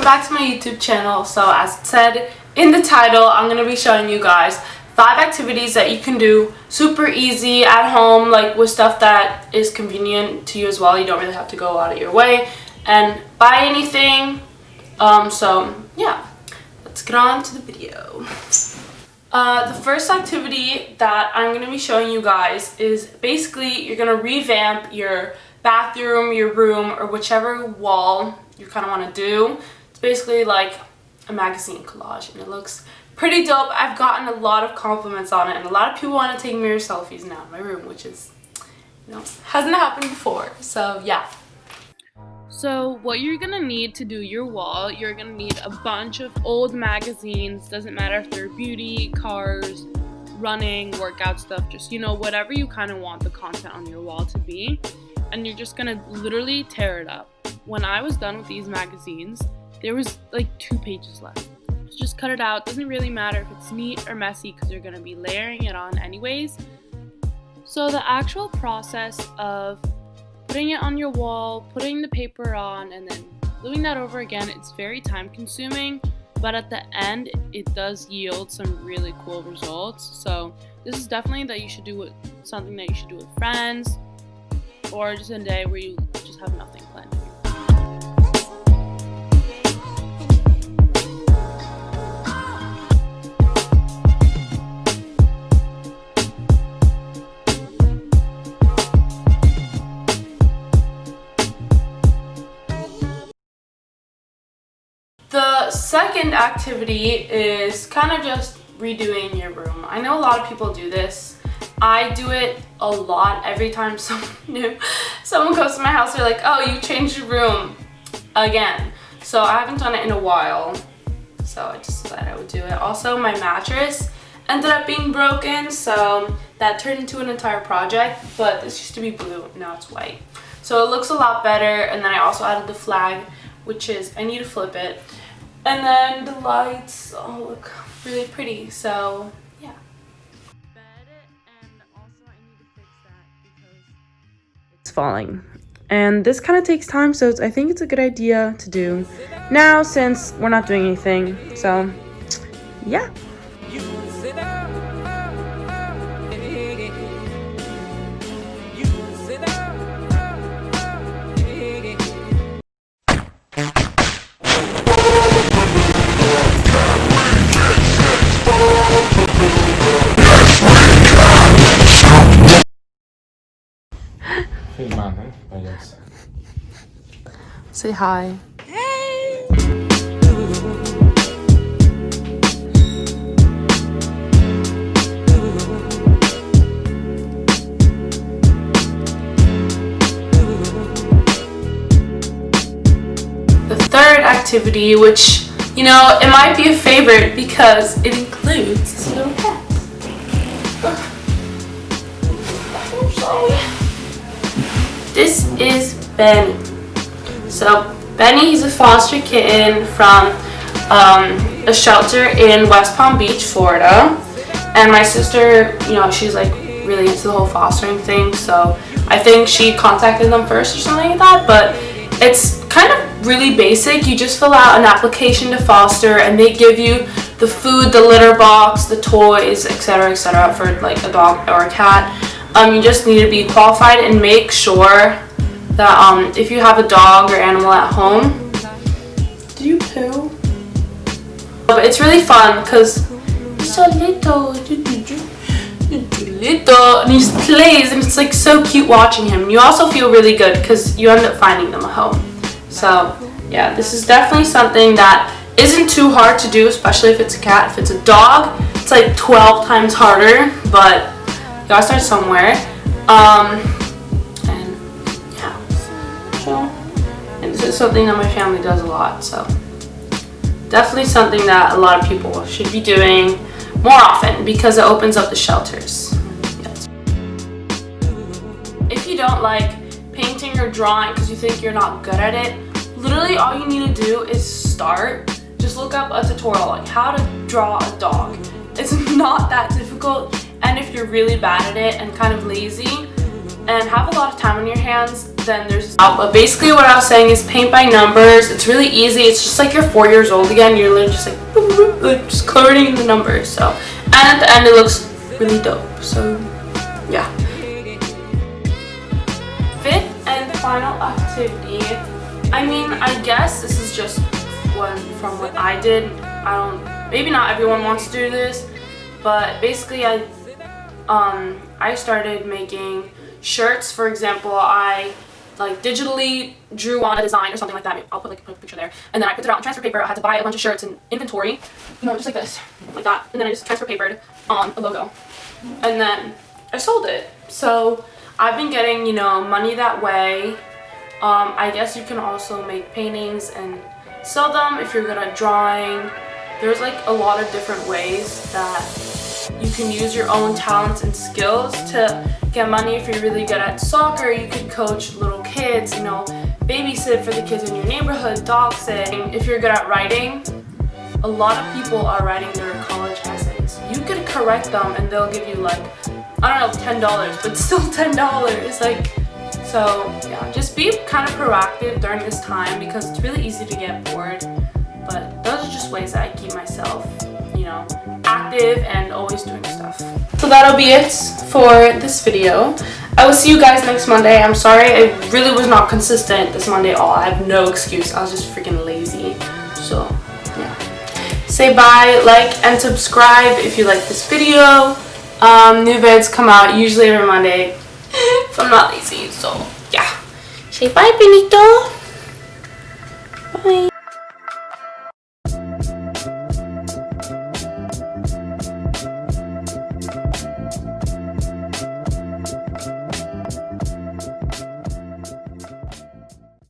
welcome back to my YouTube channel. So as it said in the title, I'm going to be showing you guys 5 activities that you can do super easy at home, like with stuff that is convenient to you as well. You don't really have to go out of your way and buy anything. So yeah, let's get on to the video. The first activity that I'm going to be showing you guys is basically you're going to revamp your bathroom, your room, or whichever wall you kind of want to do. It's basically like a magazine collage and it looks pretty dope. I've gotten a lot of compliments on it and a lot of people want to take mirror selfies now in my room, which is, you know, hasn't happened before. So yeah. So what you're gonna need to do your wall, you're gonna need a bunch of old magazines. Doesn't matter if they're beauty, cars, running, workout stuff, just, you know, whatever you kind of want the content on your wall to be. And you're just gonna literally tear it up. When I was done with these magazines, there was like 2 pages left. So just cut it out. Doesn't really matter if it's neat or messy because you're gonna be layering it on anyways. So the actual process of putting it on your wall, putting the paper on, and then gluing that over again, it's very time consuming, but at the end it does yield some really cool results. So this is definitely that you should do with something that you should do with friends, or just a day where you just have nothing planned. The second activity is kind of just redoing your room. I know a lot of people do this. I do it a lot. Every time someone comes to my house, they're like, oh, you changed your room again. So I haven't done it in a while, so I just decided I would do it. Also, my mattress ended up being broken, so that turned into an entire project, but this used to be blue, now it's white. So it looks a lot better. And then I also added the flag, which is, I need to flip it. And then the lights all look really pretty, so yeah. It's falling. And this kind of takes time, so I think it's a good idea to do now since we're not doing anything. So yeah. Say hi. Hey! The third activity, which, you know, it might be a favorite because it includes this little cat. I'm sorry. This is Benny. So Benny is a foster kitten from a shelter in West Palm Beach, Florida. And my sister, you know, she's like really into the whole fostering thing, so I think she contacted them first or something like that. But it's kind of really basic. You just fill out an application to foster and they give you the food, the litter box, the toys, etc., for like a dog or a cat. You just need to be qualified and make sure that if you have a dog or animal at home. Did you poo? But it's really fun because he's so little. And he just plays and it's like so cute watching him. You also feel really good because you end up finding them a home. So yeah, this is definitely something that isn't too hard to do, especially if it's a cat. If it's a dog, it's like 12 times harder, but you gotta start somewhere. And this is something that my family does a lot, so definitely something that a lot of people should be doing more often because it opens up the shelters. Yes. If you don't like painting or drawing because you think you're not good at it, literally all you need to do is start. Just look up a tutorial like how to draw a dog. It's not that difficult, and if you're really bad at it and kind of lazy, and have a lot of time on your hands, then there's but basically what I was saying is paint by numbers. It's really easy. It's just like you're 4 years old again. You're literally just like, boop, boop, like just coloring the numbers. So, and at the end it looks really dope. So yeah. Fifth and final activity, I mean, I guess this is just one from what I did. Maybe not everyone wants to do this, but basically I started making shirts. For example, I like digitally drew on a design or something like that. I'll put like a picture there, and then I put it out on transfer paper. I had to buy a bunch of shirts in inventory, just like this, like that, and then I just transfer papered on a logo, and then I sold it. So I've been getting, money that way. I guess you can also make paintings and sell them if you're good at drawing. There's like a lot of different ways that you can use your own talents and skills to get money. If you're really good at soccer, you could coach little kids, babysit for the kids in your neighborhood, dog sitting. If you're good at writing, a lot of people are writing their college essays. You could correct them and they'll give you like, I don't know, $10, but still $10. Like, so yeah, just be kind of proactive during this time because it's really easy to get bored. But those are just ways that I keep myself, active and always doing stuff. So that'll be it for this video. I will see you guys next Monday. I'm sorry, I really was not consistent this Monday at all. I have no excuse. I was just freaking lazy. So yeah. Say bye, like, and subscribe if you like this video. New vids come out usually every Monday if I'm not lazy. So yeah. Say bye, Benito.